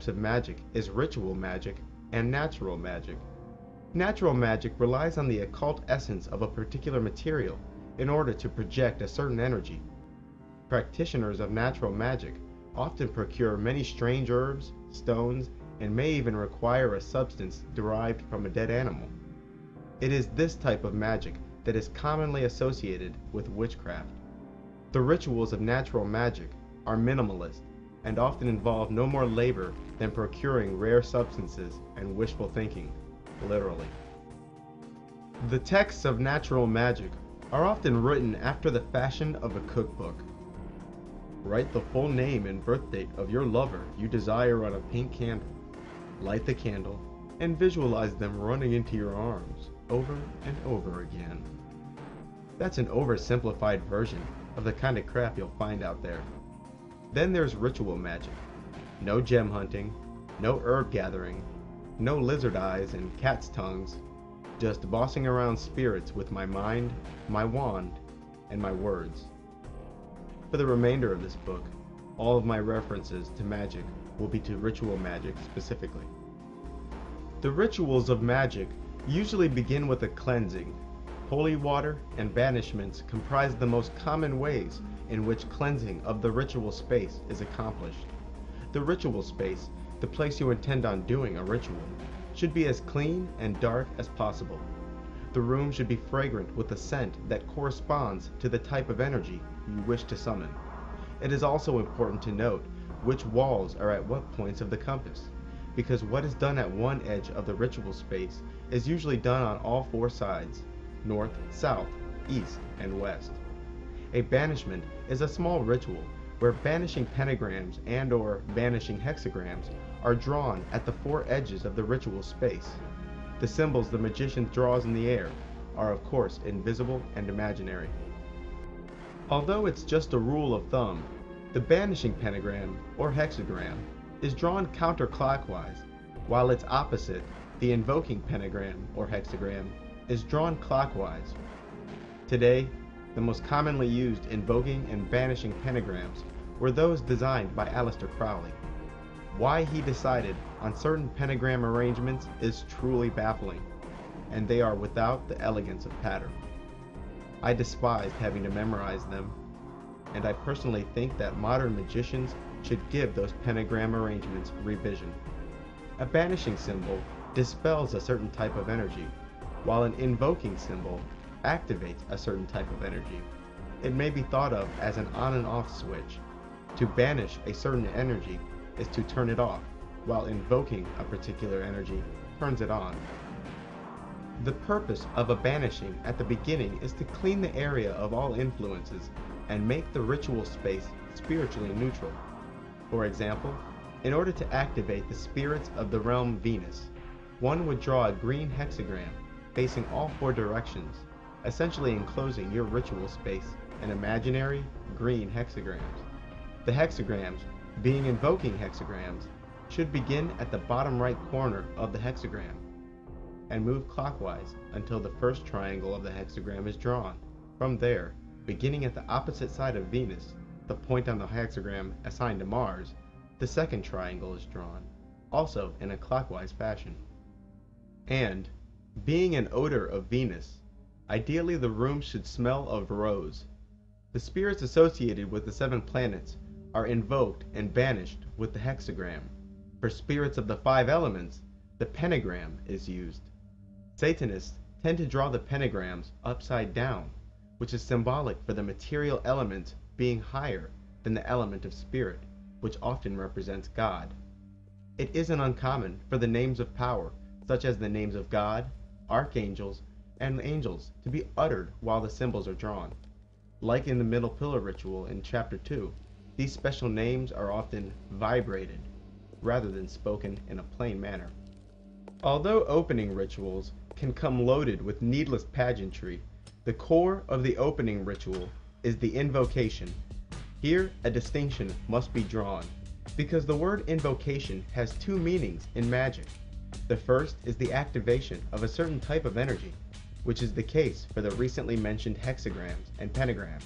of magic is ritual magic and natural magic. Natural magic relies on the occult essence of a particular material in order to project a certain energy. Practitioners of natural magic often procure many strange herbs, stones, and may even require a substance derived from a dead animal. It is this type of magic that is commonly associated with witchcraft. The rituals of natural magic are minimalist and often involve no more labor than procuring rare substances and wishful thinking, literally. The texts of natural magic are often written after the fashion of a cookbook. Write the full name and birth date of your lover you desire on a pink candle. Light the candle and visualize them running into your arms over and over again. That's an oversimplified version of the kind of crap you'll find out there. Then there's ritual magic. No gem hunting, no herb gathering, no lizard eyes and cat's tongues, just bossing around spirits with my mind, my wand, and my words. For the remainder of this book, all of my references to magic will be to ritual magic specifically. The rituals of magic usually begin with a cleansing. Holy water and banishments comprise the most common ways in which cleansing of the ritual space is accomplished. The ritual space, the place you intend on doing a ritual, should be as clean and dark as possible. The room should be fragrant with a scent that corresponds to the type of energy you wish to summon. It is also important to note which walls are at what points of the compass, because what is done at one edge of the ritual space is usually done on all four sides: north, south, east, and west. A banishment is a small ritual where banishing pentagrams and/or banishing hexagrams are drawn at the four edges of the ritual space. The symbols the magician draws in the air are of course invisible and imaginary. Although it's just a rule of thumb, the banishing pentagram or hexagram is drawn counterclockwise, while its opposite, the invoking pentagram or hexagram, is drawn clockwise. Today, the most commonly used invoking and banishing pentagrams were those designed by Aleister Crowley. Why he decided on certain pentagram arrangements is truly baffling, and they are without the elegance of pattern. I despised having to memorize them, and I personally think that modern magicians should give those pentagram arrangements revision. A banishing symbol dispels a certain type of energy, while an invoking symbol activates a certain type of energy. It may be thought of as an on and off switch. To banish a certain energy is to turn it off, while invoking a particular energy turns it on. The purpose of a banishing at the beginning is to clean the area of all influences and make the ritual space spiritually neutral. For example, in order to activate the spirits of the realm Venus, one would draw a green hexagram facing all four directions, essentially enclosing your ritual space in imaginary green hexagrams. The hexagrams, being invoking hexagrams, should begin at the bottom right corner of the hexagram and move clockwise until the first triangle of the hexagram is drawn. From there, beginning at the opposite side of Venus, the point on the hexagram assigned to Mars, the second triangle is drawn, also in a clockwise fashion. And, being an odor of Venus, ideally the room should smell of rose. The spirits associated with the 7 planets are invoked and banished with the hexagram. For spirits of the 5 elements, the pentagram is used. Satanists tend to draw the pentagrams upside down, which is symbolic for the material element being higher than the element of spirit, which often represents God. It isn't uncommon for the names of power, such as the names of God, archangels, and angels, to be uttered while the symbols are drawn. Like in the middle pillar ritual in Chapter 2, these special names are often vibrated, rather than spoken in a plain manner. Although opening rituals can come loaded with needless pageantry, the core of the opening ritual is the invocation. Here, a distinction must be drawn, because the word invocation has 2 meanings in magic. The first is the activation of a certain type of energy, which is the case for the recently mentioned hexagrams and pentagrams.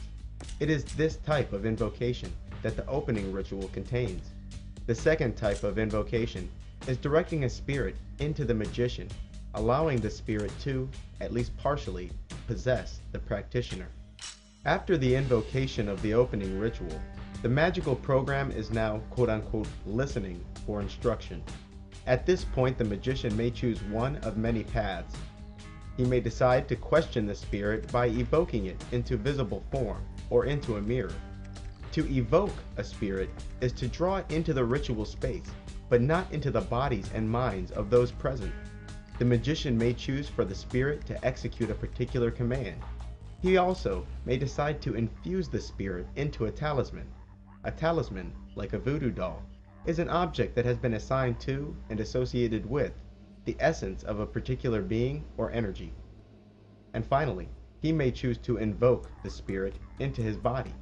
It is this type of invocation that the opening ritual contains. The second type of invocation is directing a spirit into the magician, allowing the spirit to, at least partially, possess the practitioner. After the invocation of the opening ritual, the magical program is now quote-unquote listening for instruction. At this point, the magician may choose one of many paths. He may decide to question the spirit by evoking it into visible form or into a mirror. To evoke a spirit is to draw it into the ritual space, but not into the bodies and minds of those present. The magician may choose for the spirit to execute a particular command. He also may decide to infuse the spirit into a talisman. A talisman, like a voodoo doll, is an object that has been assigned to and associated with the essence of a particular being or energy. And finally, he may choose to invoke the spirit into his body,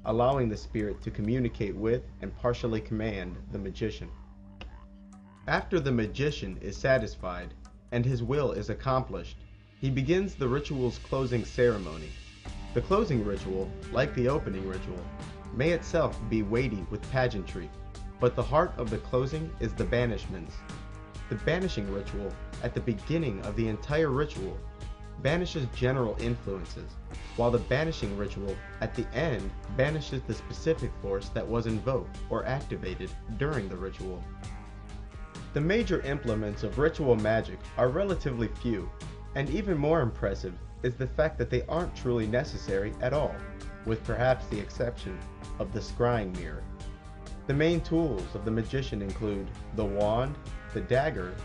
allowing the spirit to communicate with and partially command the magician. After the magician is satisfied and his will is accomplished, he begins the ritual's closing ceremony. The closing ritual, like the opening ritual, may itself be weighty with pageantry, but the heart of the closing is the banishments. The banishing ritual, at the beginning of the entire ritual, banishes general influences, while the banishing ritual at the end banishes the specific force that was invoked or activated during the ritual. The major implements of ritual magic are relatively few, and even more impressive is the fact that they aren't truly necessary at all, with perhaps the exception of the scrying mirror. The main tools of the magician include the wand, the dagger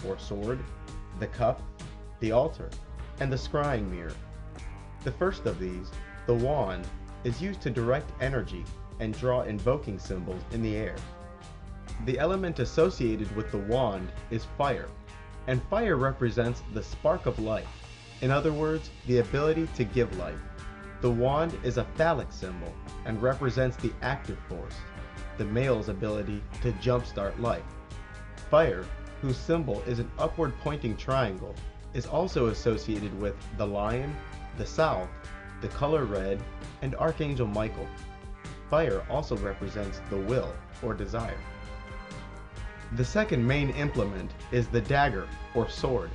or sword, the cup, the altar, and the scrying mirror. The first of these, the wand, is used to direct energy and draw invoking symbols in the air. The element associated with the wand is fire, and fire represents the spark of life. In other words, the ability to give life. The wand is a phallic symbol and represents the active force, the male's ability to jumpstart life. Fire, whose symbol is an upward pointing triangle, is also associated with the lion, the south, the color red, and Archangel Michael. Fire also represents the will or desire. The second main implement is the dagger or sword.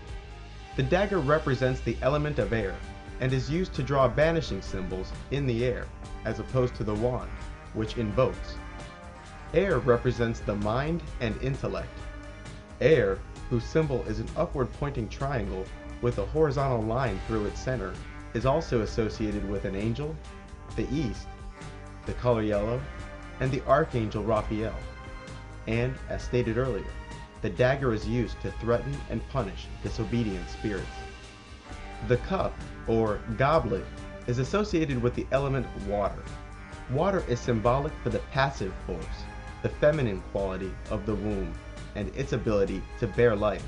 The dagger represents the element of air and is used to draw banishing symbols in the air, as opposed to the wand, which invokes. Air represents the mind and intellect. Air, whose symbol is an upward pointing triangle with a horizontal line through its center, is also associated with an angel, the east, the color yellow, and the Archangel Raphael. And, as stated earlier, the dagger is used to threaten and punish disobedient spirits. The cup, or goblet, is associated with the element water. Water is symbolic for the passive force, the feminine quality of the womb, and its ability to bear life.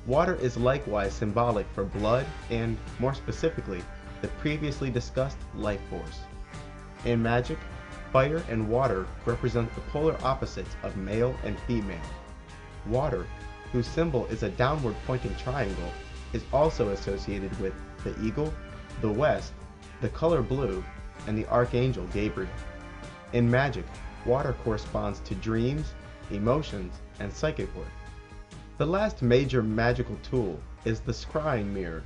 Water is likewise symbolic for blood and, more specifically, the previously discussed life force. In magic, fire and water represent the polar opposites of male and female. Water, whose symbol is a downward pointing triangle, is also associated with the eagle, the west, the color blue, and the Archangel Gabriel. In magic, water corresponds to dreams, emotions, and psychic work. The last major magical tool is the scrying mirror.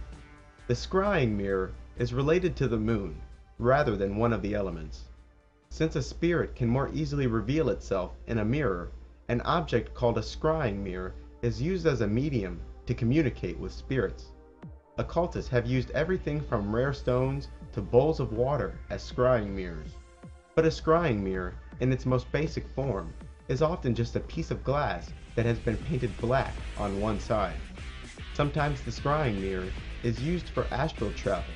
The scrying mirror is related to the moon, rather than one of the elements. Since a spirit can more easily reveal itself in a mirror, an object called a scrying mirror is used as a medium to communicate with spirits. Occultists have used everything from rare stones to bowls of water as scrying mirrors. But a scrying mirror, in its most basic form, is often just a piece of glass that has been painted black on one side. Sometimes the scrying mirror is used for astral travel.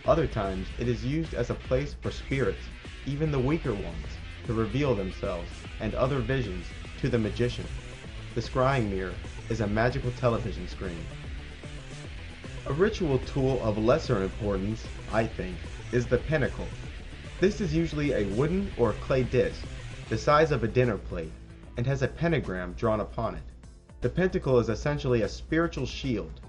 Other times it is used as a place for spirits, even the weaker ones, to reveal themselves and other visions to the magician. The scrying mirror is a magical television screen. A ritual tool of lesser importance, I think, is the pentacle. This is usually a wooden or clay disc, the size of a dinner plate, and has a pentagram drawn upon it. The pentacle is essentially a spiritual shield